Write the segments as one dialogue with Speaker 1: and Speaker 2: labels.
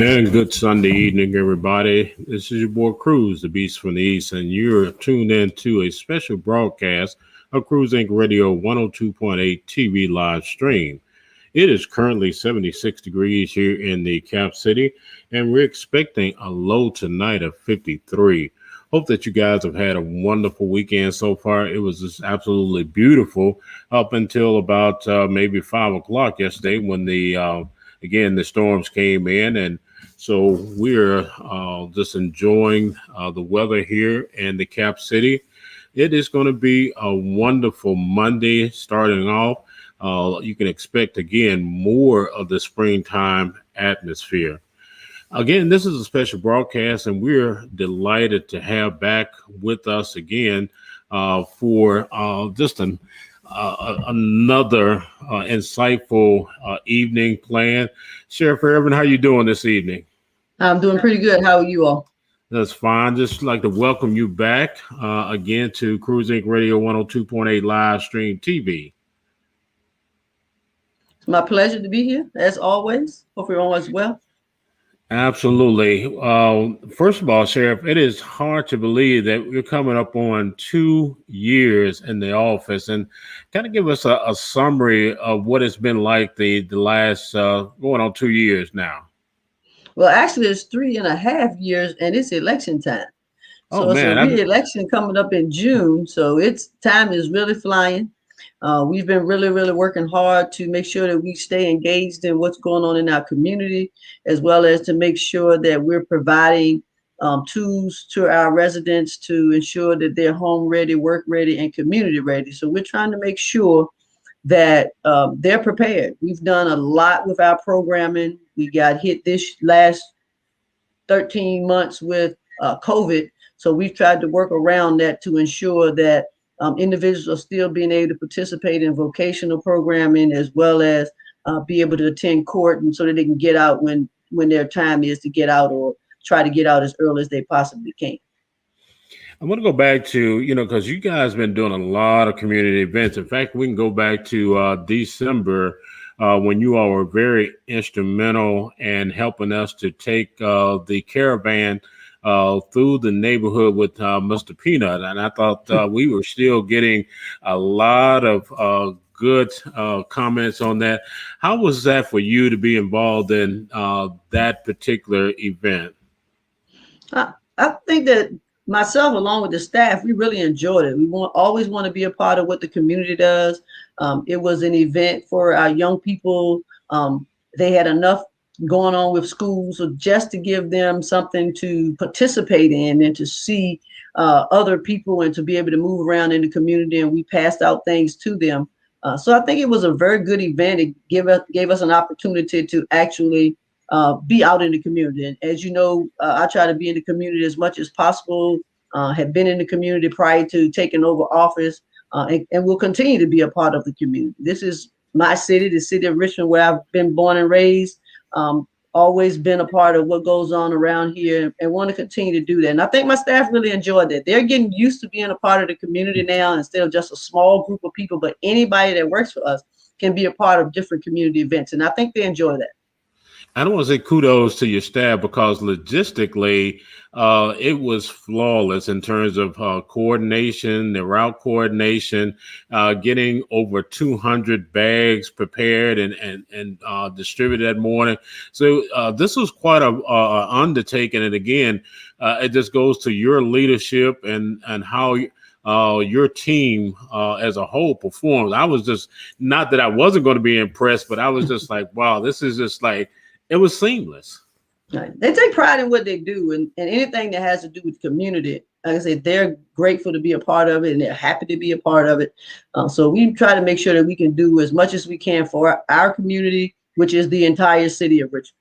Speaker 1: And good Sunday evening, everybody. This is your boy Cruz, the Beast from the East, and you're tuned in to a special broadcast of Cruz Inc. Radio 102.8 TV live stream. It is currently 76 degrees here in the Cap City, and we're expecting a low tonight of 53. Hope that you guys have had a wonderful weekend so far. It was just absolutely beautiful up until about maybe 5 o'clock yesterday when the storms came in, and so we're just enjoying the weather here in the Cap City. It is going to be a wonderful Monday starting off. You can expect again more of the springtime atmosphere. Again, this is a special broadcast, and we're delighted to have back with us again for just another insightful evening plan. Sheriff Irving, how you doing this evening?
Speaker 2: I'm doing pretty good. How are you all?
Speaker 1: That's fine. Just like to welcome you back again to Cruz Inc. Radio 102.8 live stream TV.
Speaker 2: It's my pleasure to be here, as always. Hope everyone was well.
Speaker 1: Absolutely. First of all, Sheriff, it is hard to believe that we're coming up on 2 years in the office, and kind of give us a summary of what it's been like the last going on 2 years now.
Speaker 2: Well, actually, it's 3.5 years, and it's election time. So
Speaker 1: Oh
Speaker 2: it's a
Speaker 1: man,
Speaker 2: re-election coming up in June. So time is really flying. We've been really working hard to make sure that we stay engaged in what's going on in our community, as well as to make sure that we're providing tools to our residents to ensure that they're home ready, work ready, and community ready. So we're trying to make sure that they're prepared. We've done a lot with our programming. We got hit this last 13 months with COVID. So we've tried to work around that to ensure that individuals are still being able to participate in vocational programming, as well as be able to attend court, and so that they can get out when their time is to get out, or try to get out as early as they possibly can.
Speaker 1: I want to go back to, because you guys have been doing a lot of community events. In fact, we can go back to December when you all were very instrumental in helping us to take the caravan through the neighborhood with Mr. Peanut. And I thought we were still getting a lot of good comments on that. How was that for you to be involved in that particular event?
Speaker 2: I think that myself, along with the staff, we really enjoyed it. We always want to be a part of what the community does. It was an event for our young people. They had enough going on with schools, so just to give them something to participate in and to see other people and to be able to move around in the community, and we passed out things to them. So I think it was a very good event. It gave us an opportunity to actually be out in the community. And as you know, I try to be in the community as much as possible. Have been in the community prior to taking over office, and will continue to be a part of the community. This is my city, the city of Richmond, where I've been born and raised. Always been a part of what goes on around here, and want to continue to do that. And I think my staff really enjoyed that. They're getting used to being a part of the community now, instead of just a small group of people, but anybody that works for us can be a part of different community events. And I think they enjoy that.
Speaker 1: I don't want to say kudos to your staff, because logistically, it was flawless in terms of coordination, the route coordination, getting over 200 bags prepared and distributed that morning. So this was quite a undertaking. And again, it just goes to your leadership and how your team as a whole performed. I was just, not that I wasn't going to be impressed, but I was just like, wow, this is just like, it was seamless.
Speaker 2: Right. They take pride in what they do, and anything that has to do with community. Like I said, they're grateful to be a part of it, and they're happy to be a part of it. So we try to make sure that we can do as much as we can for our community, which is the entire city of Richmond.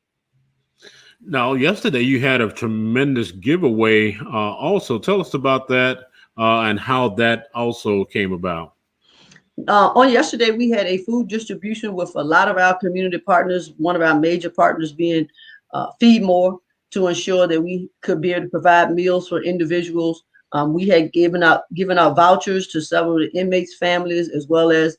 Speaker 1: Now, yesterday you had a tremendous giveaway. Also, tell us about that and how that also came about.
Speaker 2: On yesterday, we had a food distribution with a lot of our community partners, one of our major partners being Feed More, to ensure that we could be able to provide meals for individuals. We had given out vouchers to several of the inmates' families, as well as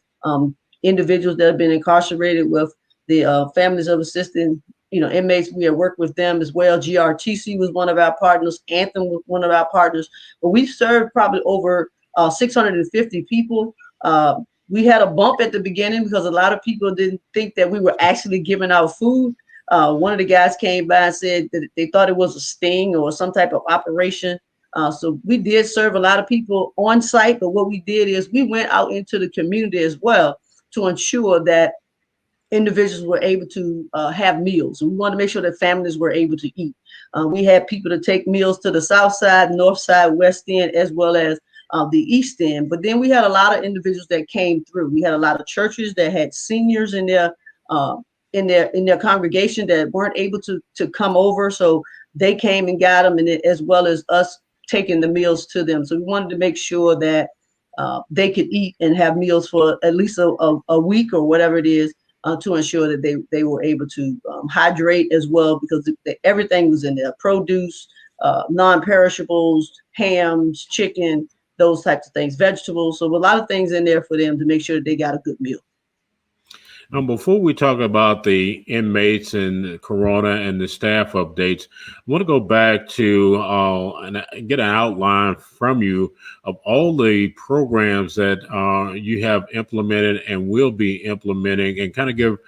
Speaker 2: individuals that have been incarcerated with the Families of Assisted inmates. We have worked with them as well. GRTC was one of our partners. Anthem was one of our partners. But we served probably over 650 people. We had a bump at the beginning because a lot of people didn't think that we were actually giving out food. One of the guys came by and said that they thought it was a sting or some type of operation. So we did serve a lot of people on site, but what we did is we went out into the community as well to ensure that individuals were able to have meals. We want to make sure that families were able to eat. We had people to take meals to the south side, north side, west end, as well as the east end. But then we had a lot of individuals that came through. We had a lot of churches that had seniors in their congregation that weren't able to come over, so they came and got them, and as well as us taking the meals to them. So we wanted to make sure that they could eat and have meals for at least a week or whatever it is, to ensure that they were able to hydrate as well, because everything was in there: produce, non-perishables, hams, chicken, those types of things, vegetables. So a lot of things in there for them to make sure that they got a good meal.
Speaker 1: Before we talk about the inmates and Corona and the staff updates, I want to go back to and get an outline from you of all the programs that you have implemented and will be implementing, and kind of give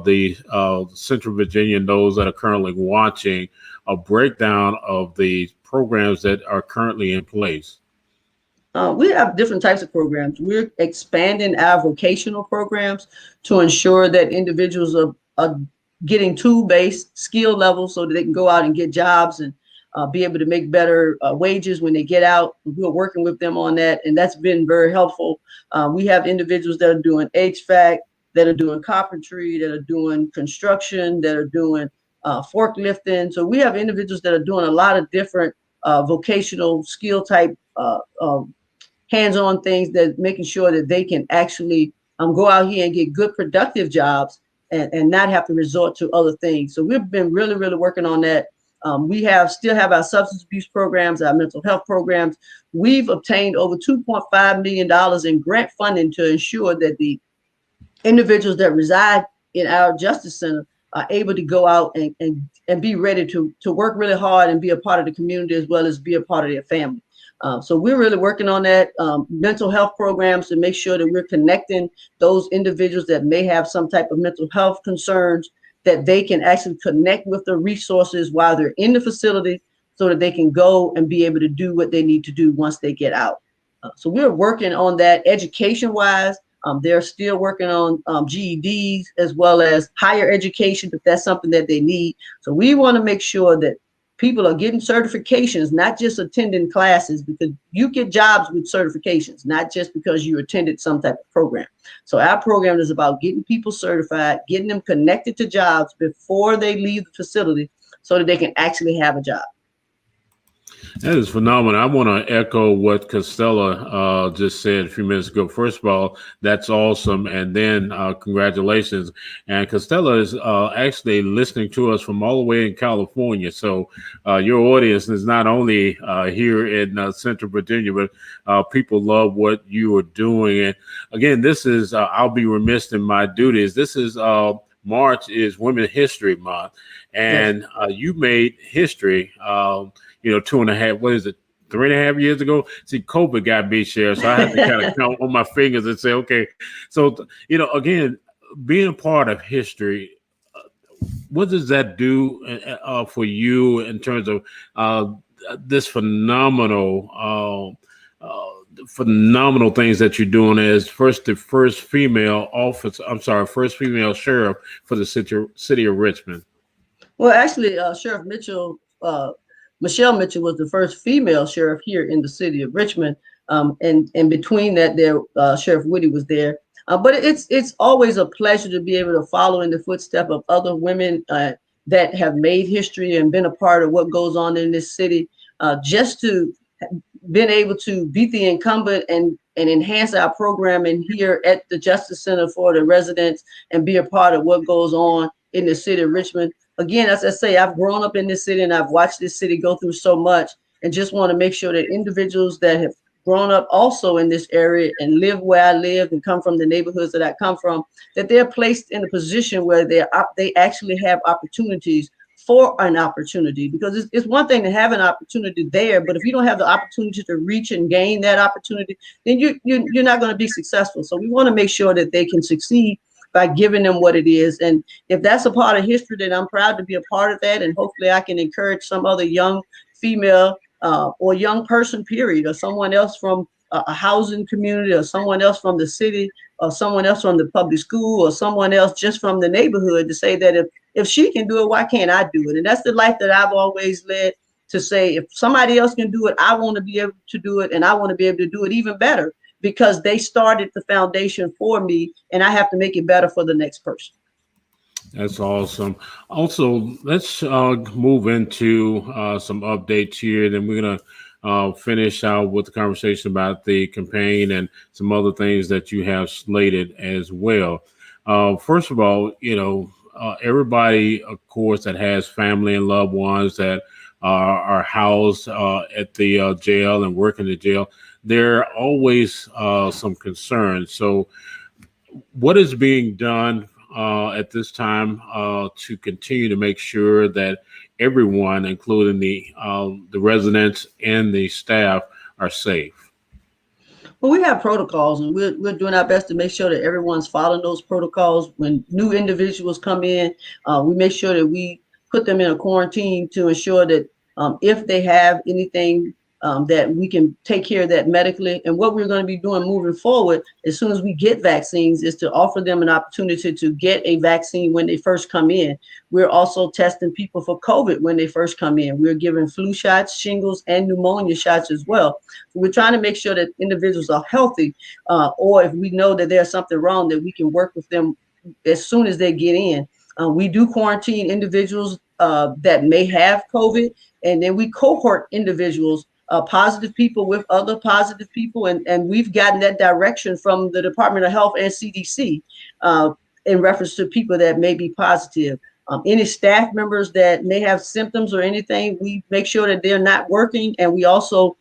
Speaker 1: the Central Virginia and those that are currently watching a breakdown of the programs that are currently in place.
Speaker 2: We have different types of programs. We're expanding our vocational programs to ensure that individuals are getting tool-based skill levels so that they can go out and get jobs and be able to make better wages when they get out. We're working with them on that, and that's been very helpful. We have individuals that are doing HVAC, that are doing carpentry, that are doing construction, that are doing forklifting. So we have individuals that are doing a lot of different vocational skill type hands-on things, that making sure that they can actually go out here and get good productive jobs and not have to resort to other things. So we've been really, really working on that. We still have our substance abuse programs, our mental health programs. We've obtained over $2.5 million in grant funding to ensure that the individuals that reside in our justice center are able to go out and be ready to work really hard and be a part of the community, as well as be a part of their family. So we're really working on that, mental health programs, to make sure that we're connecting those individuals that may have some type of mental health concerns, that they can actually connect with the resources while they're in the facility, so that they can go and be able to do what they need to do once they get out. So we're working on that education-wise. They're still working on GEDs as well as higher education, if that's something that they need. So we want to make sure that people are getting certifications, not just attending classes, because you get jobs with certifications, not just because you attended some type of program. So our program is about getting people certified, getting them connected to jobs before they leave the facility, so that they can actually have a job.
Speaker 1: That is phenomenal. I want to echo what Costella just said a few minutes ago. First of all, that's awesome. And then congratulations. And Costella is actually listening to us from all the way in California. So your audience is not only here in Central Virginia, but people love what you are doing. And again, this is, I'll be remiss in my duties. This is March is Women's History Month. And you made history. 2.5, 3.5 years ago? See, COVID got me, Sheriff, so I had to kind of count on my fingers and say, okay. So, again, being a part of history, what does that do for you in terms of this phenomenal things that you're doing as the first female sheriff for the city of Richmond?
Speaker 2: Well, actually, Sheriff Michelle Mitchell was the first female sheriff here in the city of Richmond. And between that, Sheriff Woody was there. But it's always a pleasure to be able to follow in the footsteps of other women that have made history and been a part of what goes on in this city. Just to been able to beat the incumbent and enhance our programming here at the Justice Center for the residents, and be a part of what goes on in the city of Richmond. Again, as I say, I've grown up in this city and I've watched this city go through so much, and just want to make sure that individuals that grown up also in this area and live where I live and come from the neighborhoods that I come from, that they're placed in a position where they actually have opportunities for an opportunity. Because it's one thing to have an opportunity there, but if you don't have the opportunity to reach and gain that opportunity, then you're not going to be successful. So we want to make sure that they can succeed by giving them what it is. And if that's a part of history, then I'm proud to be a part of that. And hopefully I can encourage some other young female or young person, period, or someone else from a housing community, or someone else from the city, or someone else from the public school, or someone else just from the neighborhood, to say that if she can do it, why can't I do it? And that's the life that I've always led, to say, if somebody else can do it, I want to be able to do it, and I want to be able to do it even better, because they started the foundation for me, and I have to make it better for the next person.
Speaker 1: That's awesome. Also, let's move into some updates here. Then we're going to finish out with the conversation about the campaign and some other things that you have slated as well. First of all, everybody, of course, that has family and loved ones that are housed at the jail and work in the jail, there are always some concerns. So what is being done at this time to continue to make sure that everyone, including the residents and the staff, are safe?
Speaker 2: Well, we have protocols, and we're doing our best to make sure that everyone's following those protocols. When new individuals come in, we make sure that we put them in a quarantine to ensure that if they have anything, that we can take care of that medically. And what we're going to be doing moving forward, as soon as we get vaccines, is to offer them an opportunity to get a vaccine when they first come in. We're also testing people for COVID when they first come in. We're giving flu shots, shingles, and pneumonia shots as well. So we're trying to make sure that individuals are healthy, or if we know that there's something wrong, that we can work with them as soon as they get in. We do quarantine individuals that may have COVID, and then we cohort individuals, positive people with other positive people. And we've gotten that direction from the Department of Health and CDC in reference to people that may be positive. Any staff members that may have symptoms or anything, we make sure that they're not working. And we also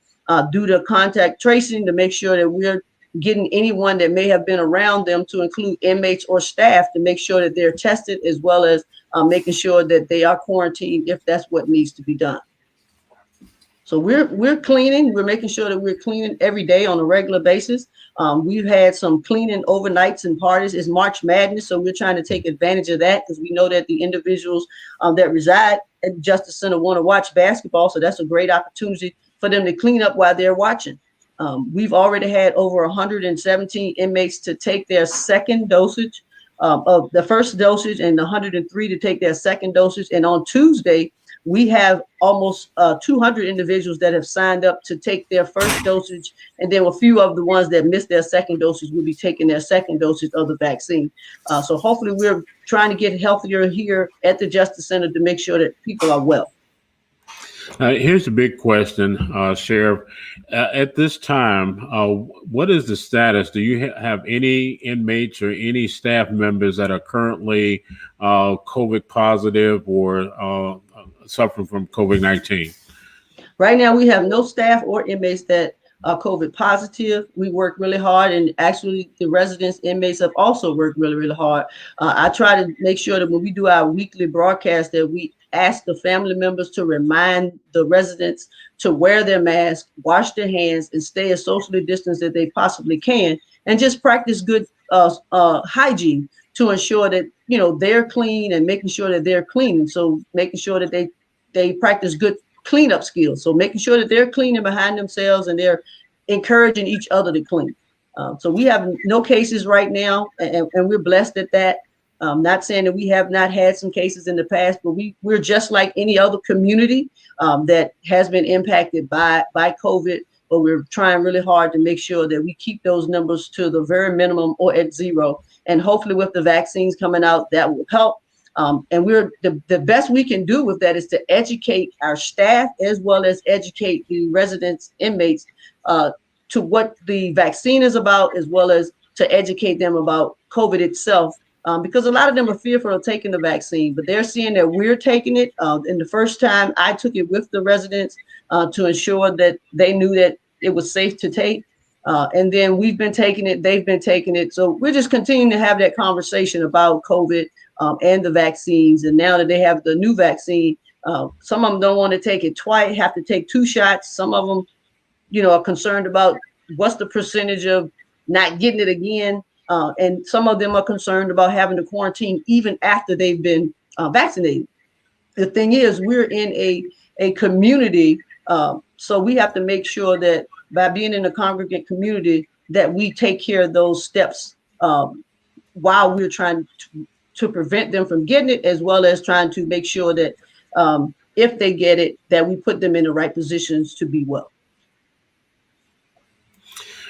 Speaker 2: do the contact tracing to make sure that we're getting anyone that may have been around them, to include inmates or staff, to make sure that they're tested, as well as making sure that they are quarantined if that's what needs to be done. So we're cleaning. We're making sure that we're cleaning every day on a regular basis. We've had some cleaning overnights and parties. It's March Madness, so we're trying to take advantage of that, because we know that the individuals that reside at the Justice Center want to watch basketball. So that's a great opportunity for them to clean up while they're watching. We've already had over 117 inmates to take their second dosage of the first dosage, and 103 to take their second dosage. And on Tuesday, we have almost 200 individuals that have signed up to take their first dosage, and then a few of the ones that missed their second dosage will be taking their second dosage of the vaccine. So hopefully we're trying to get healthier here at the Justice Center to make sure that people are well.
Speaker 1: Here's the big question, Sheriff. At this time, what is the status? Do you have any inmates or any staff members that are currently COVID positive or suffering from COVID-19?
Speaker 2: Right now, we have no staff or inmates that are COVID positive. We work really hard, and actually the residents, inmates have also worked really, really hard. I try to make sure that when we do our weekly broadcast, that we ask the family members to remind the residents to wear their mask, wash their hands, and stay as socially distanced as they possibly can, and just practice good hygiene to ensure that they're clean, and making sure that they're clean. So making sure that they practice good cleanup skills. So making sure that they're cleaning behind themselves, and they're encouraging each other to clean. So we have no cases right now, and we're blessed at that. Not saying that we have not had some cases in the past, but we're just like any other community that has been impacted by COVID. But we're trying really hard to make sure that we keep those numbers to the very minimum or at zero. And hopefully with the vaccines coming out, that will help. And we're the best we can do with that is to educate our staff, as well as educate the residents, inmates, to what the vaccine is about, as well as to educate them about COVID itself. Because a lot of them are fearful of taking the vaccine, but they're seeing that we're taking it. And the first time I took it with the residents to ensure that they knew that it was safe to take. And then we've been taking it, they've been taking it. So we're just continuing to have that conversation about COVID and the vaccines. And now that they have the new vaccine, some of them don't want to take it twice, have to take 2 shots. Some of them, are concerned about what's the percentage of not getting it again. And some of them are concerned about having to quarantine even after they've been vaccinated. The thing is, we're in a community, so we have to make sure that by being in a congregate community that we take care of those steps while we're trying to prevent them from getting it, as well as trying to make sure that if they get it, that we put them in the right positions to be well.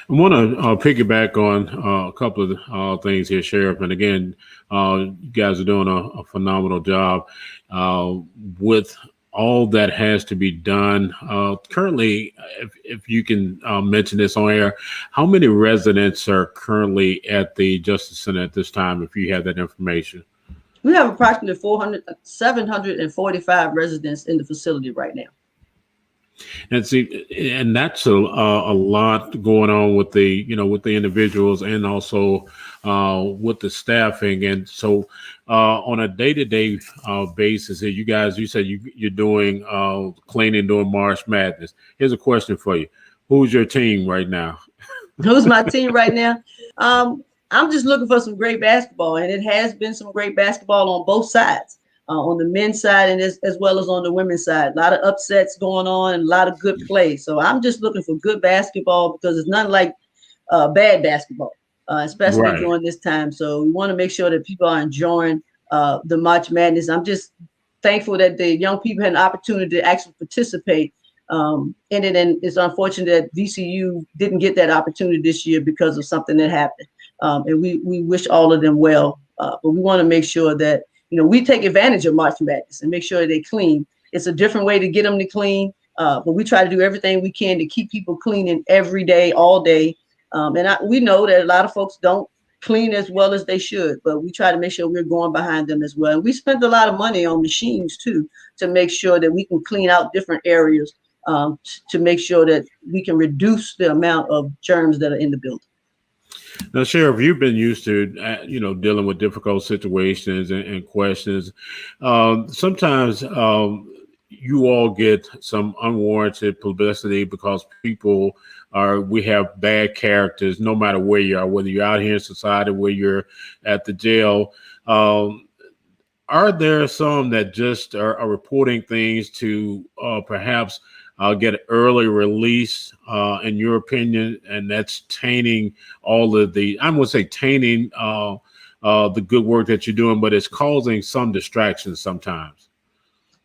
Speaker 1: I want to piggyback on a couple of things here, Sheriff. And again, you guys are doing a phenomenal job with all that has to be done. Currently, if you can mention this on air, how many residents are currently at the Justice Center at this time, if you have that information?
Speaker 2: We have approximately 745 residents in the facility right now.
Speaker 1: And see, and that's a lot going on with the individuals and also with the staffing. And so on a day-to-day basis, you said you're doing cleaning during March Madness. Here's a question for you: who's your team right now?
Speaker 2: Who's my team right now? I'm just looking for some great basketball, and it has been some great basketball on both sides. On the men's side and as well as on the women's side. A lot of upsets going on and a lot of good play. So I'm just looking for good basketball because it's nothing like bad basketball, especially during this time. So we want to make sure that people are enjoying the March Madness. I'm just thankful that the young people had an opportunity to actually participate in it. And it's unfortunate that VCU didn't get that opportunity this year because of something that happened. And we wish all of them well, but we want to make sure that we take advantage of March Madness and make sure they clean. It's a different way to get them to clean, but we try to do everything we can to keep people cleaning every day, all day. We know that a lot of folks don't clean as well as they should, but we try to make sure we're going behind them as well. And we spent a lot of money on machines too, to make sure that we can clean out different areas to make sure that we can reduce the amount of germs that are in the building.
Speaker 1: Now, Sheriff, you've been used to, dealing with difficult situations and questions. Sometimes you all get some unwarranted publicity because we have bad characters, no matter where you are, whether you're out here in society, where you're at the jail. Are there some that just are reporting things to perhaps get an early release, in your opinion, and that's tainting all of the, I wouldn't say tainting the good work that you're doing, but it's causing some distractions sometimes?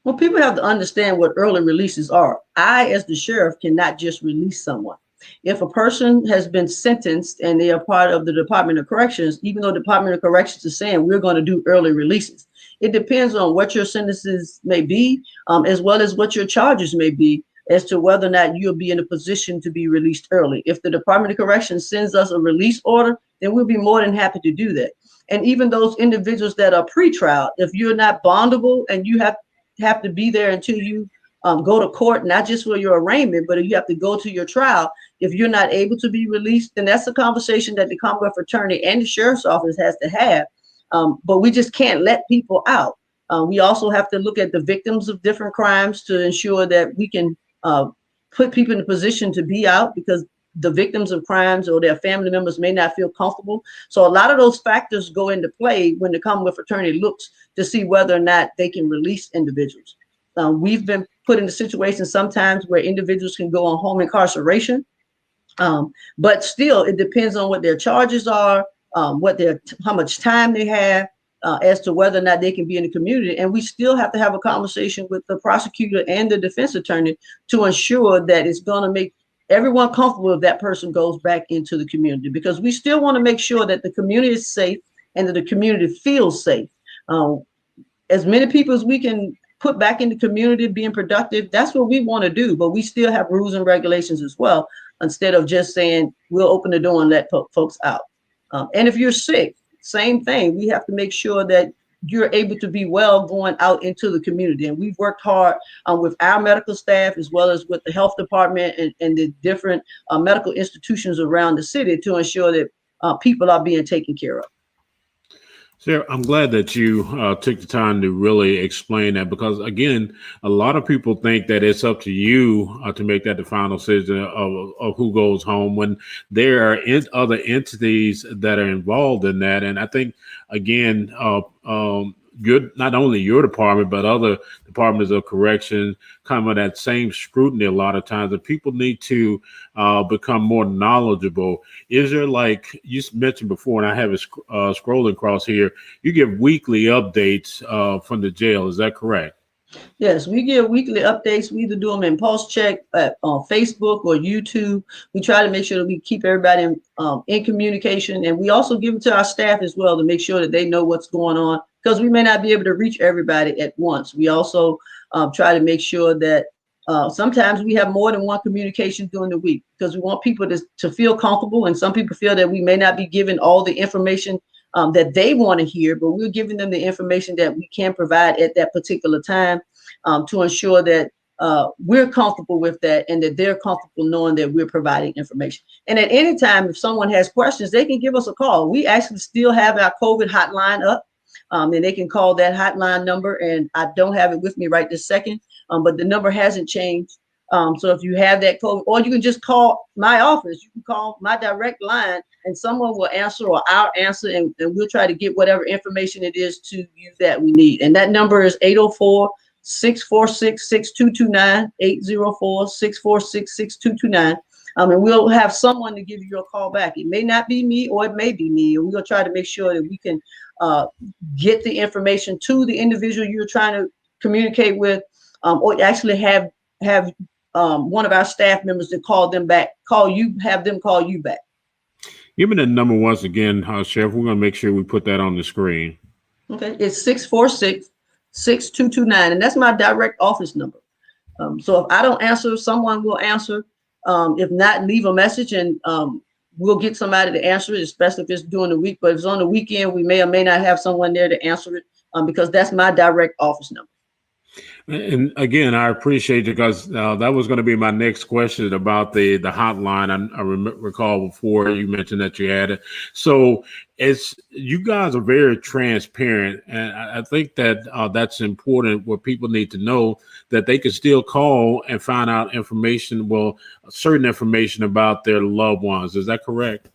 Speaker 2: Well, people have to understand what early releases are. I, as the sheriff, cannot just release someone. If a person has been sentenced and they are part of the Department of Corrections, even though the Department of Corrections is saying we're going to do early releases, it depends on what your sentences may be, as well as what your charges may be, as to whether or not you'll be in a position to be released early. If the Department of Corrections sends us a release order, then we'll be more than happy to do that. And even those individuals that are pretrial, if you're not bondable and you have to be there until you go to court, not just for your arraignment, but if you have to go to your trial, if you're not able to be released, then that's a conversation that the Commonwealth Attorney and the Sheriff's Office has to have. But we just can't let people out. We also have to look at the victims of different crimes to ensure that we can put people in a position to be out, because the victims of crimes or their family members may not feel comfortable. So a lot of those factors go into play when the Commonwealth Attorney looks to see whether or not they can release individuals. We've been put in a situation sometimes where individuals can go on home incarceration, but still it depends on what their charges are, how much time they have, as to whether or not they can be in the community. And we still have to have a conversation with the prosecutor and the defense attorney to ensure that it's going to make everyone comfortable if that person goes back into the community, because we still want to make sure that the community is safe and that the community feels safe. As many people as we can put back in the community being productive, that's what we want to do, but we still have rules and regulations as well, instead of just saying we'll open the door and let folks out. And if you're sick, same thing. We have to make sure that you're able to be well going out into the community. And we've worked hard with our medical staff as well as with the health department and the different medical institutions around the city to ensure that people are being taken care of.
Speaker 1: Sarah, I'm glad that you took the time to really explain that, because, again, a lot of people think that it's up to you to make that the final decision of who goes home, when there are other entities that are involved in that. And I think, again, not only your department, but other departments of correction come with that same scrutiny a lot of times, and people need to become more knowledgeable. Is there, like you mentioned before, and I have it scrolling across here, you give weekly updates from the jail. Is that correct?
Speaker 2: Yes, we give weekly updates. We either do them in Pulse Check on Facebook or YouTube. We try to make sure that we keep everybody in communication, and we also give them to our staff as well to make sure that they know what's going on, because we may not be able to reach everybody at once. We also try to make sure that sometimes we have more than one communication during the week, because we want people to feel comfortable, and some people feel that we may not be giving all the information that they want to hear, but we're giving them the information that we can provide at that particular time to ensure that we're comfortable with that, and that they're comfortable knowing that we're providing information. And at any time, if someone has questions, they can give us a call. We actually still have our COVID hotline up, and they can call that hotline number. And I don't have it with me right this second, but the number hasn't changed. So if you have that code, or you can just call my office, you can call my direct line, and someone will answer, or I'll answer, and we'll try to get whatever information it is to you that we need. And that number is 804-646-6229, 804-646-6229. And we'll have someone to give you a call back. It may not be me, or it may be me, and we'll try to make sure that we can get the information to the individual you're trying to communicate with, or actually have one of our staff members to have them call you back.
Speaker 1: Give me the number once again, Sheriff. We're going to make sure we put that on the screen.
Speaker 2: Okay, it's 646-6229, and that's my direct office number. So if I don't answer, someone will answer. If not, leave a message, and we'll get somebody to answer it, especially if it's during the week. But if it's on the weekend, we may or may not have someone there to answer it, because that's my direct office number.
Speaker 1: And again, I appreciate it, because that was going to be my next question about the hotline. I recall before you mentioned that you had it. So you guys are very transparent, and I think that that's important. What people need to know, that they can still call and find out information, certain information about their loved ones. Is that correct?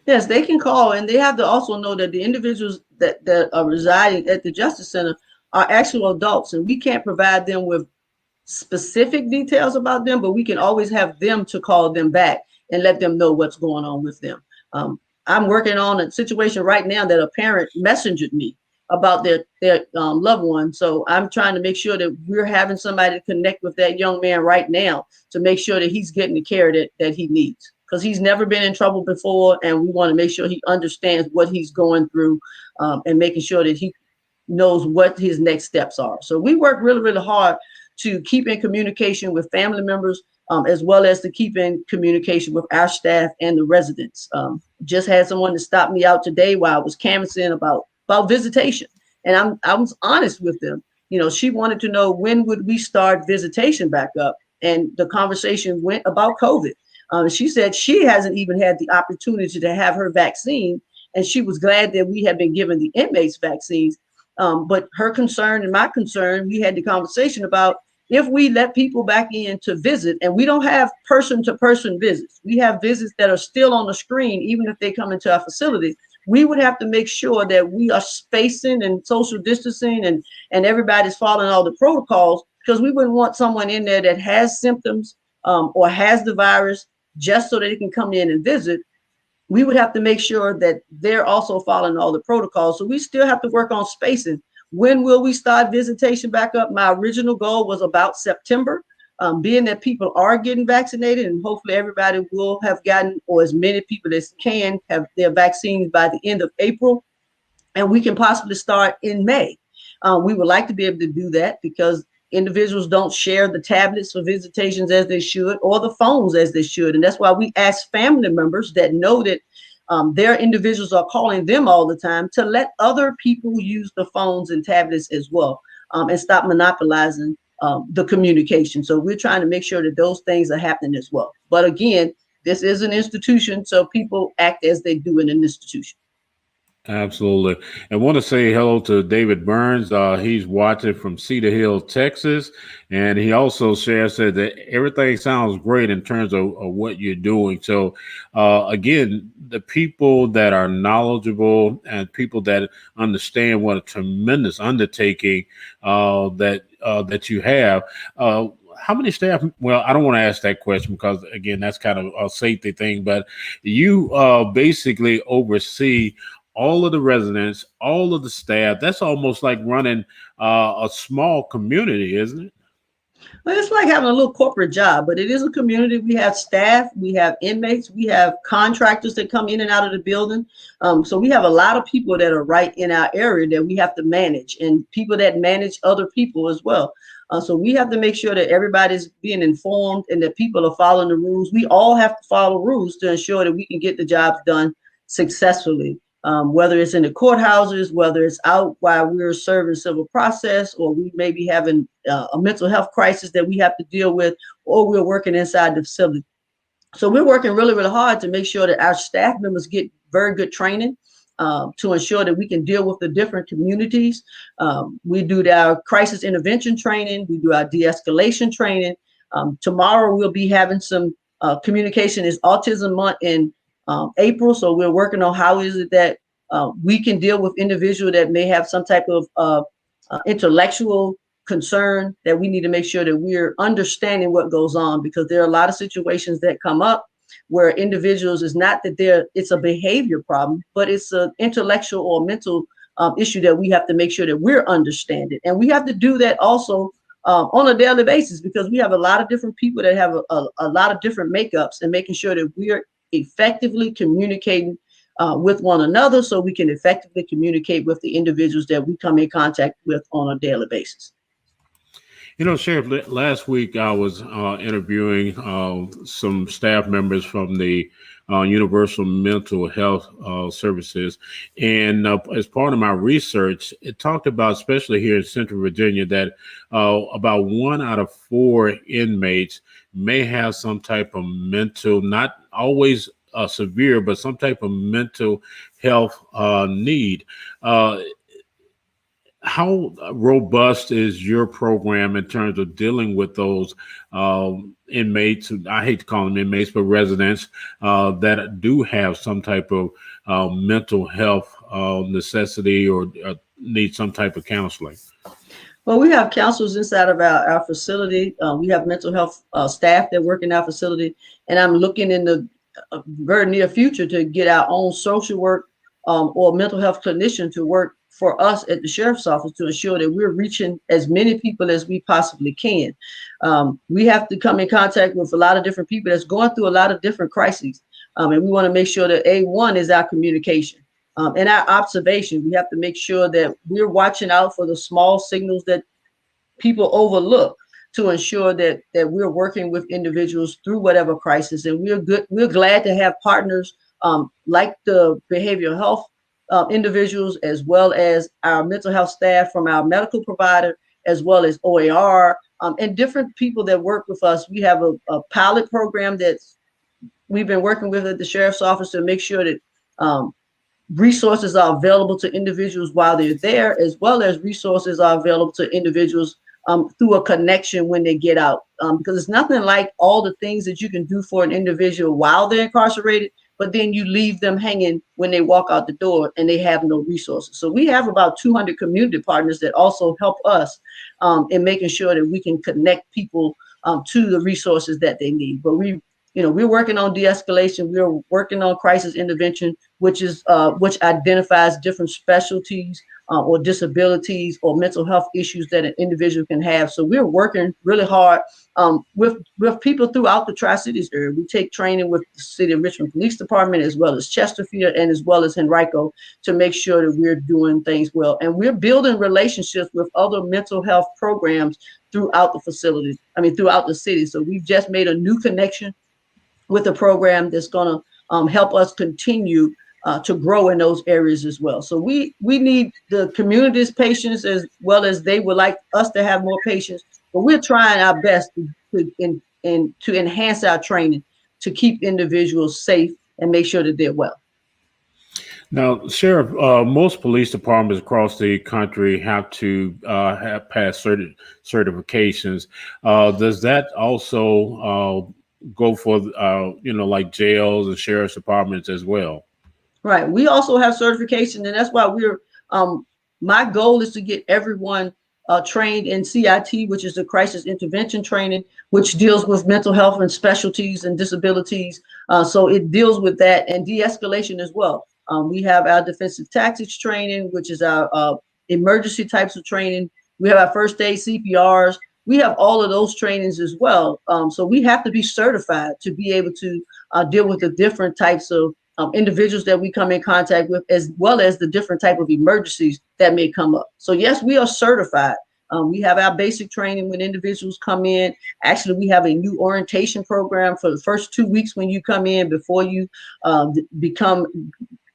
Speaker 2: Yes, they can call, and they have to also know that the individuals that are residing at the Justice Center are actual adults, and we can't provide them with specific details about them, but we can always have them to call them back and let them know what's going on with them. I'm working on a situation right now that a parent messengered me about their loved one. So I'm trying to make sure that we're having somebody to connect with that young man right now to make sure that he's getting the care that he needs, because he's never been in trouble before, and we want to make sure he understands what he's going through, and making sure that he knows what his next steps are. So we work really, really hard to keep in communication with family members, as well as to keep in communication with our staff and the residents. Just had someone to stop me out today while I was canvassing about visitation, and I was honest with them. She wanted to know, when would we start visitation back up, and the conversation went about COVID. She said she hasn't even had the opportunity to have her vaccine, and she was glad that we had been given the inmates vaccines. But her concern and my concern, we had the conversation about, if we let people back in to visit, and we don't have person-to-person visits, we have visits that are still on the screen, even if they come into our facility, we would have to make sure that we are spacing and social distancing, and everybody's following all the protocols, because we wouldn't want someone in there that has symptoms or has the virus just so that they can come in and visit. We would have to make sure that they're also following all the protocols. So we still have to work on spacing. When will we start visitation back up? My original goal was about September, being that people are getting vaccinated, and hopefully everybody will have gotten, or as many people as can have their vaccines by the end of April, and we can possibly start in May. We would like to be able to do that, because individuals don't share the tablets for visitations as they should, or the phones as they should. And that's why we ask family members that know that their individuals are calling them all the time to let other people use the phones and tablets as well, and stop monopolizing the communication. So we're trying to make sure that those things are happening as well. But again, this is an institution, so people act as they do in an institution.
Speaker 1: Absolutely. I want to say hello to David Burns. He's watching from Cedar Hill, Texas. And he also said that everything sounds great in terms of what you're doing. So, again, the people that are knowledgeable and people that understand what a tremendous undertaking that you have. How many staff? Well, I don't want to ask that question because, again, that's kind of a safety thing. But you basically oversee all of the residents, all of the staff. That's almost like running a small community, isn't it?
Speaker 2: Well, it's like having a little corporate job, but it is a community. We have staff, we have inmates, we have contractors that come in and out of the building. So we have a lot of people that are right in our area that we have to manage, and people that manage other people as well. So we have to make sure that everybody's being informed and that people are following the rules. We all have to follow rules to ensure that we can get the jobs done successfully. Whether it's in the courthouses, whether it's out while we're serving civil process, or we may be having a mental health crisis that we have to deal with, or we're working inside the facility. So we're working really, really hard to make sure that our staff members get very good training to ensure that we can deal with the different communities. We do our crisis intervention training. We do our de-escalation training. Tomorrow we'll be having some communication is Autism Month in April. So we're working on how is it that we can deal with individuals that may have some type of intellectual concern, that we need to make sure that we're understanding what goes on, because there are a lot of situations that come up where individuals, is not that it's a behavior problem, but it's an intellectual or mental issue that we have to make sure that we're understanding. And we have to do that also on a daily basis, because we have a lot of different people that have a lot of different makeups, and making sure that we're effectively communicating with one another so we can effectively communicate with the individuals that we come in contact with on a daily basis.
Speaker 1: You know, Sheriff, last week I was interviewing some staff members from the Universal Mental Health Services. And as part of my research, it talked about, especially here in Central Virginia, that about 1 out of 4 inmates may have some type of mental, not always severe, but some type of mental health need. How robust is your program in terms of dealing with those inmates? I hate to call them inmates, but residents that do have some type of mental health necessity or need some type of counseling?
Speaker 2: Well, we have counselors inside of our facility. We have mental health staff that work in our facility, and I'm looking in the very near future to get our own social work or mental health clinician to work for us at the sheriff's office to ensure that we're reaching as many people as we possibly can. We have to come in contact with a lot of different people that's going through a lot of different crises. And we want to make sure that A1 is our communication and our observation. We have to make sure that we're watching out for the small signals that people overlook, to ensure that we're working with individuals through whatever crisis. And we're glad to have partners like the behavioral health individuals, as well as our mental health staff from our medical provider, as well as OAR, and different people that work with us. We have a pilot program that we've been working with at the sheriff's office to make sure that resources are available to individuals while they're there, as well as resources are available to individuals through a connection when they get out. Because it's nothing like all the things that you can do for an individual while they're incarcerated, but then you leave them hanging when they walk out the door and they have no resources. So we have about 200 community partners that also help us in making sure that we can connect people to the resources that they need. But we're working on de-escalation. We're working on crisis intervention, which identifies different specialties or disabilities or mental health issues that an individual can have. So we're working really hard with people throughout the Tri-Cities area. We take training with the City of Richmond Police Department, as well as Chesterfield, and as well as Henrico, to make sure that we're doing things well. And we're building relationships with other mental health programs throughout the facility, throughout the city. So we've just made a new connection with a program that's going to help us continue to grow in those areas as well. So we need the community's patience as well as they would like us to have more patience. But we're trying our best to enhance our training to keep individuals safe and make sure that they're well.
Speaker 1: Now, Sheriff, most police departments across the country have to have passed certain certifications. Does that also go for like jails and sheriff's departments as well?
Speaker 2: Right. We also have certification, and that's why my goal is to get everyone trained in CIT, which is the crisis intervention training, which deals with mental health and specialties and disabilities. So it deals with that and de-escalation as well. We have our defensive tactics training, which is our emergency types of training. We have our first aid CPRs. We have all of those trainings as well. So we have to be certified to be able to deal with the different types of individuals that we come in contact with, as well as the different type of emergencies that may come up. So yes, we are certified. We have our basic training when individuals come in. Actually, we have a new orientation program for the first 2 weeks when you come in before you become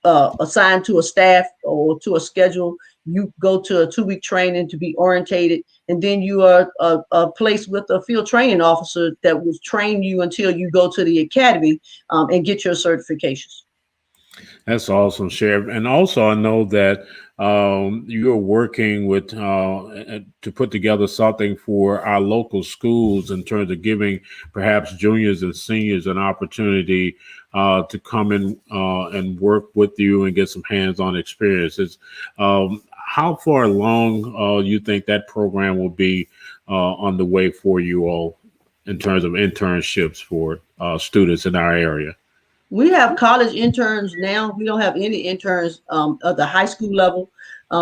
Speaker 2: assigned to a staff or to a schedule. You go to a 2-week training to be orientated, and then you are placed with a field training officer that will train you until you go to the academy and get your certifications.
Speaker 1: That's awesome, Sheriff. And also, I know that you're working with to put together something for our local schools in terms of giving perhaps juniors and seniors an opportunity to come in and work with you and get some hands-on experiences. How far along you think that program will be on the way for you all in terms of internships for students in our area?
Speaker 2: We have college interns now. We don't have any interns at the high school level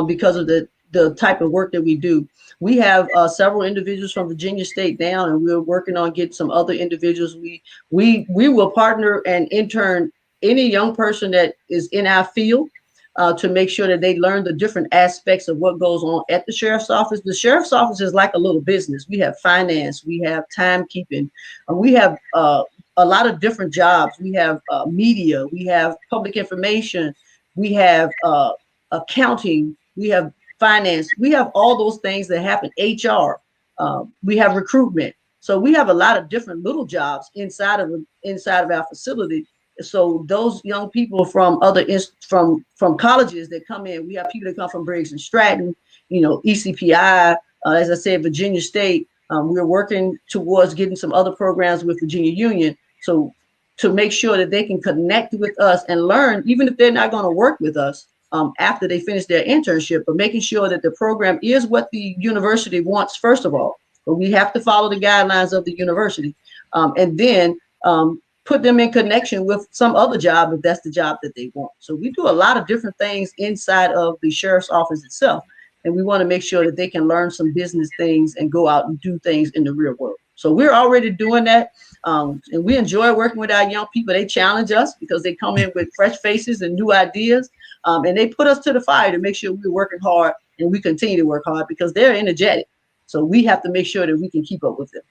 Speaker 2: because of the type of work that we do. We have several individuals from Virginia State now, and we're working on getting some other individuals. We will partner and intern any young person that is in our field to make sure that they learn the different aspects of what goes on at the sheriff's office. The sheriff's office is like a little business. We have finance, we have timekeeping, we have a lot of different jobs. We have media, we have public information, we have accounting, we have finance, we have all those things that happen, HR, we have recruitment. So we have a lot of different little jobs inside of our facility. So those young people from from colleges that come in, we have people that come from Briggs and Stratton, ECPI, as I said, Virginia State. We're working towards getting some other programs with Virginia Union. So to make sure that they can connect with us and learn, even if they're not going to work with us after they finish their internship, but making sure that the program is what the university wants, first of all. But we have to follow the guidelines of the university, and then put them in connection with some other job if that's the job that they want. So we do a lot of different things inside of the sheriff's office itself. And we want to make sure that they can learn some business things and go out and do things in the real world. So we're already doing that. And we enjoy working with our young people. They challenge us because they come in with fresh faces and new ideas. And they put us to the fire to make sure we're working hard, and we continue to work hard because they're energetic. So we have to make sure that we can keep up with them.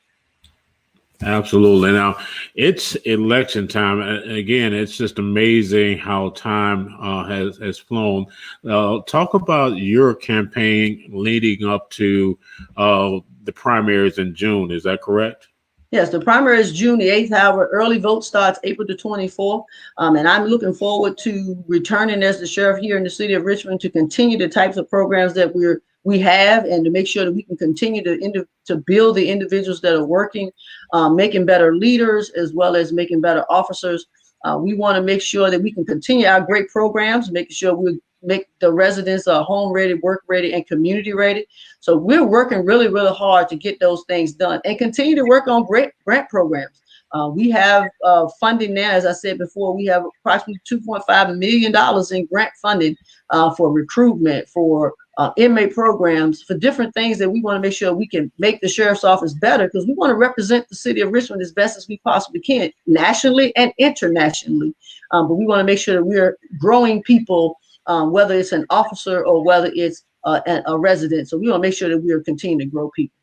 Speaker 1: Absolutely. Now, it's election time. Again, it's just amazing how time has flown. Talk about your campaign leading up to the primaries in June. Is that correct?
Speaker 2: Yes, the primary is June the 8th. However, early vote starts April the 24th. And I'm looking forward to returning as the sheriff here in the city of Richmond to continue the types of programs that we have, and to make sure that we can continue to build the individuals that are working, making better leaders as well as making better officers. We want to make sure that we can continue our great programs, making sure we make the residents home ready, work ready, and community ready. So we're working really, really hard to get those things done and continue to work on great grant programs. We have funding now, as I said before, we have approximately $2.5 million in grant funding for recruitment, for inmate programs, for different things that we want to make sure we can make the sheriff's office better, because we want to represent the city of Richmond as best as we possibly can, nationally and internationally. But we want to make sure that we're growing people, whether it's an officer or whether it's a resident. So we want to make sure that we are continuing to grow people.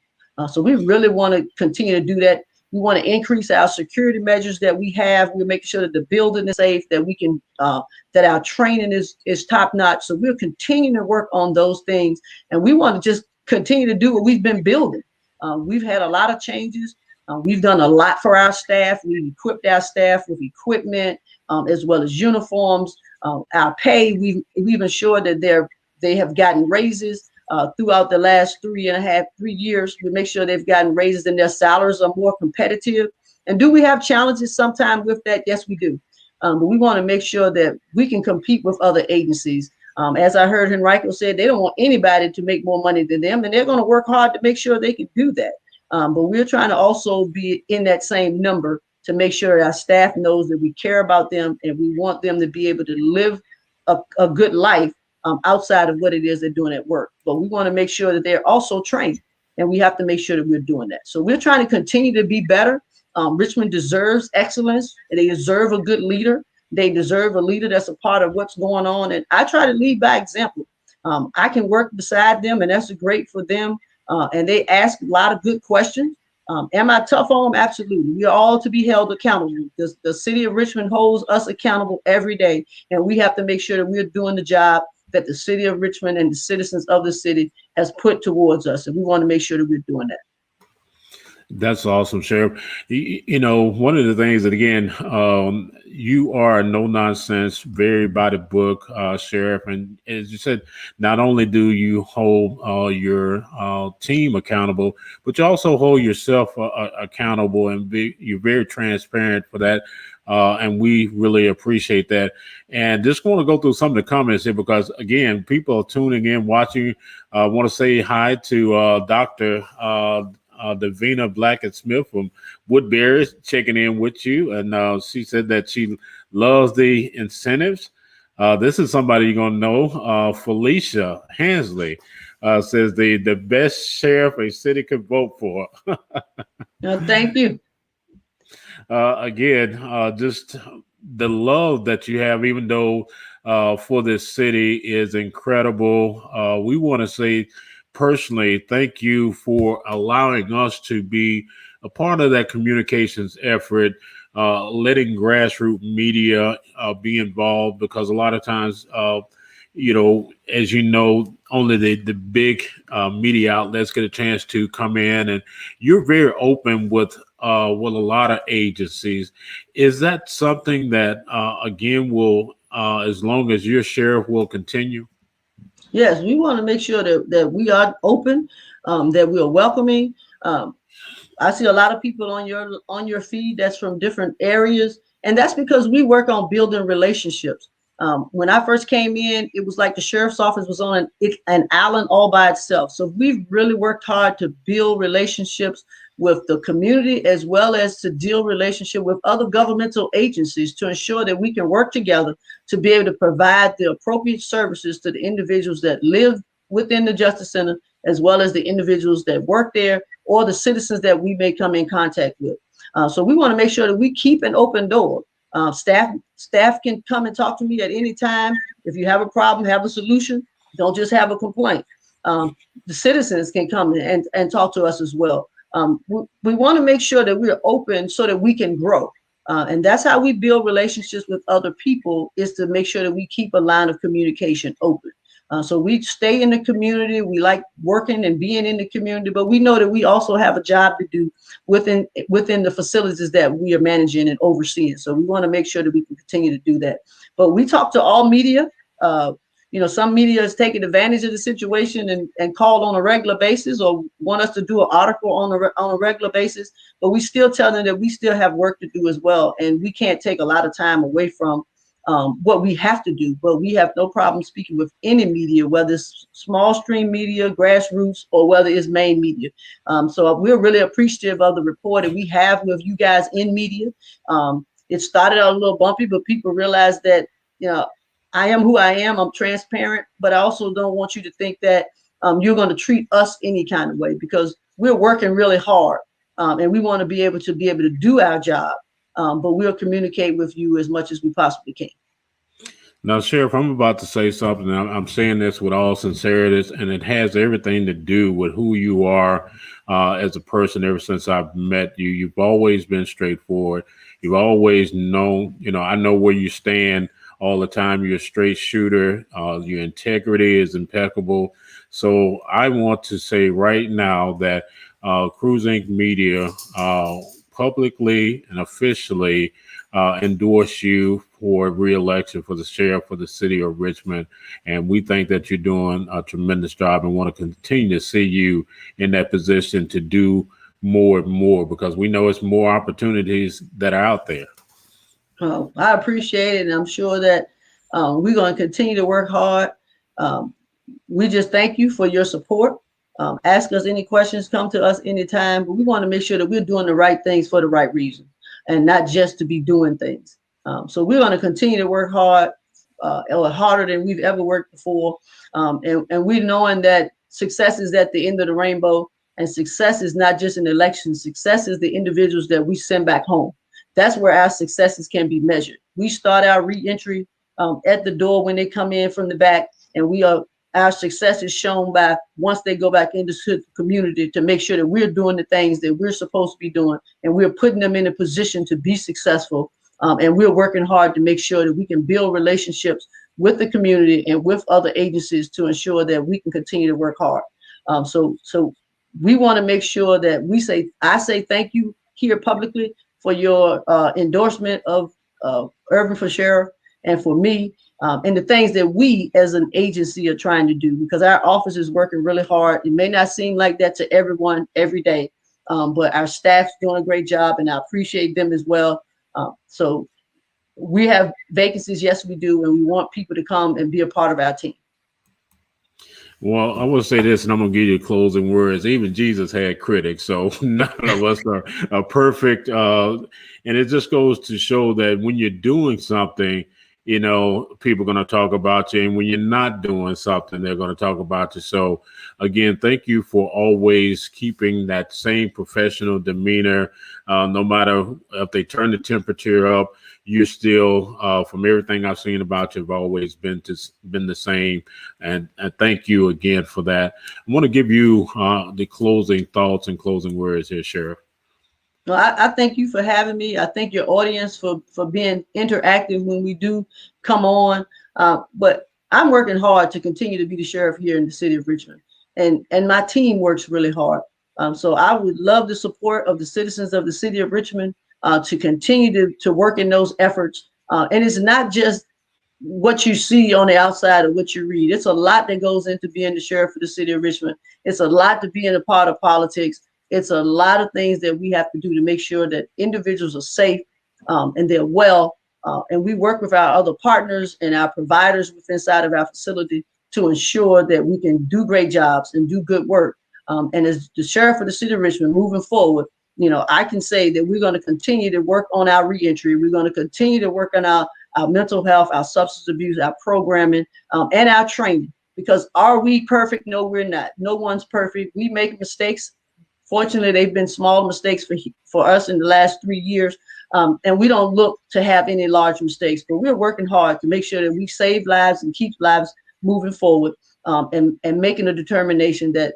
Speaker 2: So we really want to continue to do that. We want to increase our security measures that we have. We're making sure that the building is safe, that we can, that our training is top notch. So we're continuing to work on those things, and we want to just continue to do what we've been building. We've had a lot of changes. We've done a lot for our staff. We've equipped our staff with equipment, as well as uniforms. Our pay, we've ensured that they have gotten raises throughout the last 3 years. We make sure they've gotten raises and their salaries are more competitive. And do we have challenges sometimes with that? Yes, we do. But we want to make sure that we can compete with other agencies. As I heard Henrico said, they don't want anybody to make more money than them, and they're going to work hard to make sure they can do that. But we're trying to also be in that same number to make sure our staff knows that we care about them and we want them to be able to live a good life outside of what it is they're doing at work. But we want to make sure that they're also trained, and we have to make sure that we're doing that. So we're trying to continue to be better. Richmond deserves excellence, and they deserve a good leader. They deserve a leader that's a part of what's going on. And I try to lead by example. I can work beside them, and that's great for them. And they ask a lot of good questions. Am I tough on them? Absolutely. We are all to be held accountable. The city of Richmond holds us accountable every day, and we have to make sure that we're doing the job that the city of Richmond and the citizens of the city has put towards us. And we want to make sure that we're doing that.
Speaker 1: That's awesome, Sheriff. You know, one of the things that, again, you are a no-nonsense, very by the book, Sheriff. And as you said, not only do you hold your team accountable, but you also hold yourself accountable, and you're very transparent for that. And we really appreciate that. And just want to go through some of the comments here because, again, people are tuning in, watching. I want to say hi to Dr. Davina Blackett-Smith from Woodbury checking in with you. And she said that she loves the incentives. This is somebody you're going to know. Felicia Hansley says the best sheriff a city could vote for.
Speaker 2: Thank you.
Speaker 1: Again, just the love that you have, even though for this city is incredible. We want to say personally, thank you for allowing us to be a part of that communications effort, letting grassroots media be involved, because a lot of times, you know, as you know, only the big media outlets get a chance to come in, and you're very open with a lot of agencies. Is that something that, again, will, as long as your sheriff, will continue?
Speaker 2: Yes, we want to make sure that we are open, that we are welcoming. I see a lot of people on your feed that's from different areas, and that's because we work on building relationships. When I first came in, it was like the sheriff's office was on an island all by itself. So we've really worked hard to build relationships with the community, as well as to deal relationship with other governmental agencies, to ensure that we can work together to be able to provide the appropriate services to the individuals that live within the Justice Center, as well as the individuals that work there or the citizens that we may come in contact with. So we want to make sure that we keep an open door. Staff can come and talk to me at any time. If you have a problem, have a solution, don't just have a complaint. The citizens can come and talk to us as well. We want to make sure that we're open so that we can grow. And that's how we build relationships with other people, is to make sure that we keep a line of communication open. So we stay in the community. We like working and being in the community, but we know that we also have a job to do within the facilities that we are managing and overseeing. So we want to make sure that we can continue to do that. But we talk to all media. You know, some media is taking advantage of the situation and call on a regular basis, or want us to do an article on a regular basis. But we still tell them that we still have work to do as well, and we can't take a lot of time away from what we have to do. But we have no problem speaking with any media, whether it's small stream media, grassroots, or whether it's main media. So we're really appreciative of the rapport that we have with you guys in media. It started out a little bumpy, but people realize that, you know, I am who I am. I'm transparent, but I also don't want you to think that you're going to treat us any kind of way, because we're working really hard, and we want to be able to do our job. But we'll communicate with you as much as we possibly can.
Speaker 1: Now, Sheriff, I'm about to say something. I'm saying this with all sincerity, and it has everything to do with who you are as a person. Ever since I've met you, you've always been straightforward. You've always known, I know where you stand all the time. You're a straight shooter. Your integrity is impeccable. So I want to say right now that Cruz Inc. Media publicly and officially endorse you for re-election for the sheriff for the city of Richmond. And we think that you're doing a tremendous job and want to continue to see you in that position to do more and more, because we know it's more opportunities that are out there.
Speaker 2: I appreciate it, and I'm sure that we're going to continue to work hard. We just thank you for your support. Ask us any questions, come to us anytime, but we want to make sure that we're doing the right things for the right reason and not just to be doing things. So we're going to continue to work hard, harder than we've ever worked before. And we're knowing that success is at the end of the rainbow, and success is not just an election. Success is the individuals that we send back home. That's where our successes can be measured. We start our reentry at the door when they come in from the back, and our success is shown by once they go back into the community to make sure that we're doing the things that we're supposed to be doing, and we're putting them in a position to be successful. And we're working hard to make sure that we can build relationships with the community and with other agencies to ensure that we can continue to work hard. So we want to make sure that I say thank you here publicly for your endorsement of Irving for sheriff, and for me, and the things that we as an agency are trying to do, because our office is working really hard. It may not seem like that to everyone every day, but our staff's doing a great job, and I appreciate them as well. So we have vacancies, yes, we do, and we want people to come and be a part of our team.
Speaker 1: Well, I will say this, and I'm going to give you closing words. Even Jesus had critics, so none of us are perfect. And it just goes to show that when you're doing something, people are going to talk about you. And when you're not doing something, they're going to talk about you. So, again, thank you for always keeping that same professional demeanor. No matter if they turn the temperature up, you're still, from everything I've seen about you, have always been the same. And thank you again for that. I want to give you the closing thoughts and closing words here, Sheriff.
Speaker 2: Well, I thank you for having me. I thank your audience for being interactive when we do come on. But I'm working hard to continue to be the sheriff here in the city of Richmond. And my team works really hard. So I would love the support of the citizens of the city of Richmond to continue to work in those efforts. And it's not just what you see on the outside of what you read. It's a lot that goes into being the sheriff for the city of Richmond. It's a lot to being a part of politics. It's a lot of things that we have to do to make sure that individuals are safe and they're well. And we work with our other partners and our providers inside of our facility to ensure that we can do great jobs and do good work. And as the sheriff of the city of Richmond moving forward, I can say that we're going to continue to work on our reentry. We're going to continue to work on our mental health, our substance abuse, our programming, and our training. Because are we perfect? No, we're not. No one's perfect. We make mistakes. Fortunately, they've been small mistakes for us in the last 3 years. And we don't look to have any large mistakes, but we're working hard to make sure that we save lives and keep lives moving forward, and making a determination that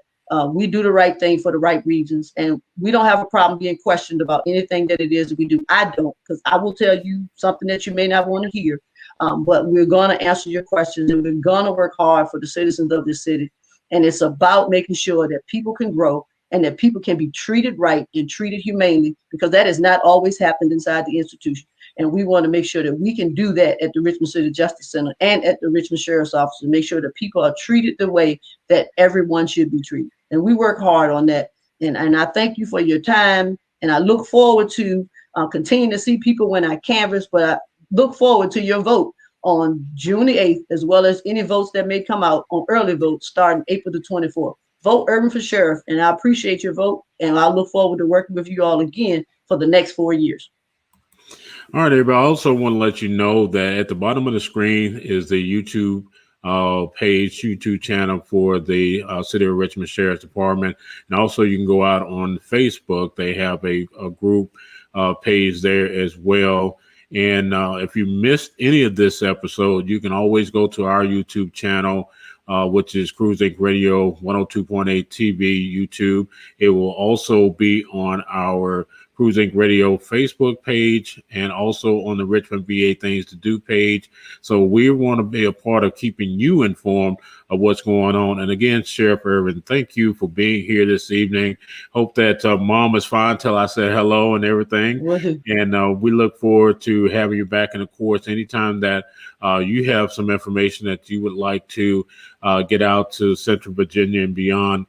Speaker 2: we do the right thing for the right reasons. And we don't have a problem being questioned about anything that it is that we do. I don't, because I will tell you something that you may not want to hear. But we're going to answer your questions, and we're going to work hard for the citizens of this city. And it's about making sure that people can grow and that people can be treated right and treated humanely, because that has not always happened inside the institution. And we want to make sure that we can do that at the Richmond City Justice Center and at the Richmond Sheriff's Office, to make sure that people are treated the way that everyone should be treated. And we work hard on that. And I thank you for your time. And I look forward to continuing to see people when I canvass, but I look forward to your vote on June the 8th, as well as any votes that may come out on early votes starting April the 24th. Vote Irving for sheriff, and I appreciate your vote, and I look forward to working with you all again for the next 4 years.
Speaker 1: All right, everybody. I also want to let you know that at the bottom of the screen is the YouTube page, YouTube channel for the City of Richmond Sheriff's Department. And also you can go out on Facebook. They have a group page there as well. And if you missed any of this episode, you can always go to our YouTube channel, which is Cruz Inc. Radio 102.8 TV YouTube. It will also be on our Cruz Inc. Radio Facebook page and also on the Richmond VA Things to Do page. So we want to be a part of keeping you informed of what's going on. And again, Sheriff Irving, thank you for being here this evening. Hope that mom is fine till I said hello and everything. And we look forward to having you back in the course anytime that you have some information that you would like to get out to Central Virginia and beyond.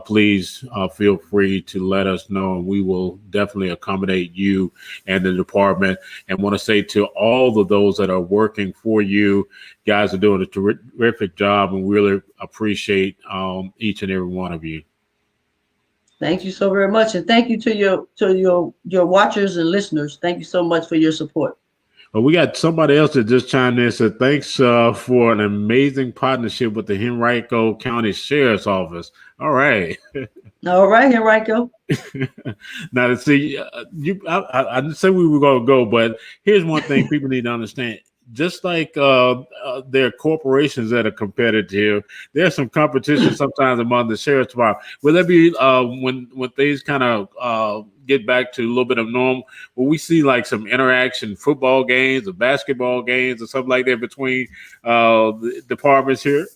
Speaker 1: Please feel free to let us know, and we will definitely accommodate you and the department. And want to say to all of those that are working for you, guys are doing a terrific job, and really appreciate each and every one of you.
Speaker 2: Thank you so very much, and thank you to your watchers and listeners. Thank you so much for your support.
Speaker 1: Well, we got somebody else that just chimed in and said, thanks for an amazing partnership with the Henrico County Sheriff's Office. All right.
Speaker 2: All right, Henrico.
Speaker 1: Now, to see, I didn't say we were going to go, but here's one thing people need to understand. Just like there are corporations that are competitive, there's some competition sometimes among the sheriff's department. Will there be when things kind of get back to a little bit of normal, will we see like some interaction, football games or basketball games or something like that between the departments here?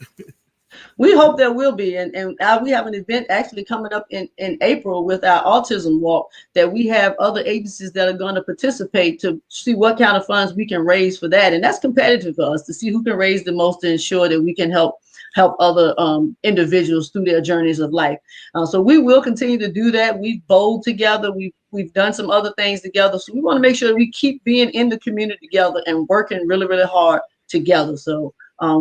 Speaker 2: We hope there will be, and we have an event actually coming up in April with our autism walk that we have other agencies that are going to participate to see what kind of funds we can raise for that. And that's competitive for us to see who can raise the most to ensure that we can help other individuals through their journeys of life. So we will continue to do that. We've bowled together. We've done some other things together. So we want to make sure that we keep being in the community together and working really, really hard together. So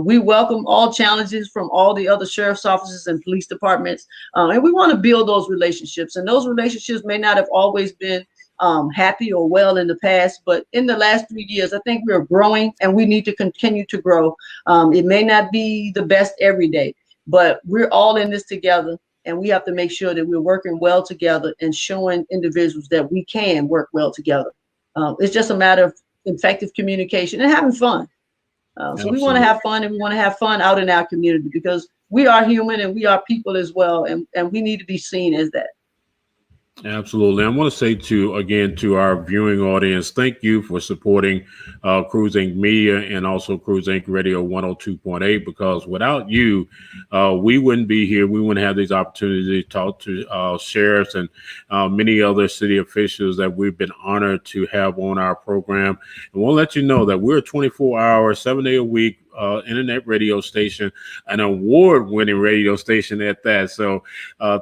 Speaker 2: we welcome all challenges from all the other sheriff's offices and police departments. And we want to build those relationships. And those relationships may not have always been happy or well in the past, but in the last 3 years, I think we're growing and we need to continue to grow. It may not be the best every day, but we're all in this together. And we have to make sure that we're working well together and showing individuals that we can work well together. It's just a matter of effective communication and having fun. So we want to have fun, and we want to have fun out in our community because we are human and we are people as well. And we need to be seen as that.
Speaker 1: Absolutely. I want to say to our viewing audience, thank you for supporting Cruz Inc. Media and also Cruz Inc. Radio 102.8, because without you, we wouldn't be here. We wouldn't have these opportunities to talk to sheriffs and many other city officials that we've been honored to have on our program. And we'll let you know that we're a 24-hour, 7-day-a-week internet radio station, an award-winning radio station at that. So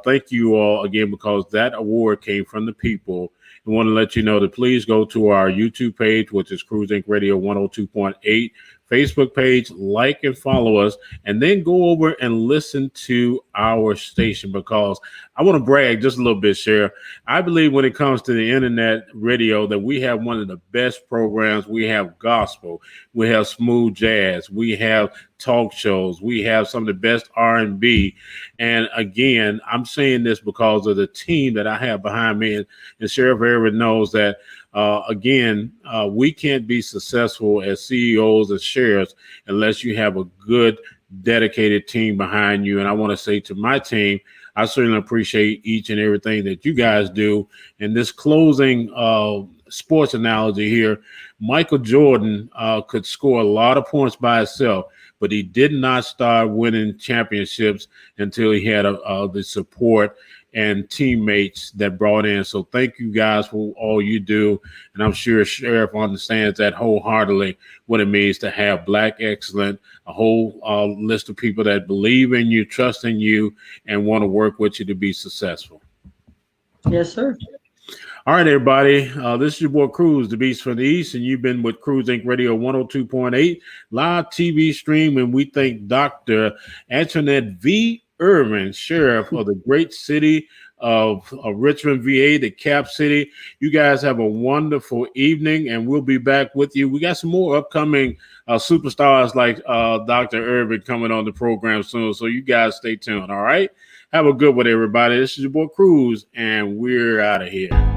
Speaker 1: thank you all again, because that award came from the people. I want to let you know to please go to our YouTube page, which is Cruz Inc. Radio 102.8, Facebook page, like and follow us, and then go over and listen to our station, because I want to brag just a little bit, Sheriff. I believe when it comes to the internet radio that we have one of the best programs. We have gospel, we have smooth jazz, we have talk shows, we have some of the best R&B. And again, I'm saying this because of the team that I have behind me, and Sheriff Irving knows that we can't be successful as CEOs and sheriffs unless you have a good, dedicated team behind you. And I want to say to my team, I certainly appreciate each and everything that you guys do. In this closing sports analogy here, Michael Jordan could score a lot of points by himself, but he did not start winning championships until he had the support and teammates that brought in. So thank you guys for all you do. And I'm sure Sheriff understands that wholeheartedly, what it means to have Black excellence, a whole list of people that believe in you, trust in you, and want to work with you to be successful.
Speaker 2: Yes, sir.
Speaker 1: All right, everybody. This is your boy Cruz, the Beast from the East, and you've been with Cruz Inc. Radio 102.8 live TV stream. And we thank Dr. Antionette V. Irving, Sheriff of the great city of Richmond, VA, the Cap City. You guys have a wonderful evening, and we'll be back with you. We got some more upcoming superstars like Dr. Irving coming on the program soon, so you guys stay tuned. All right, have a good one, everybody. This is your boy Cruz, and we're out of here.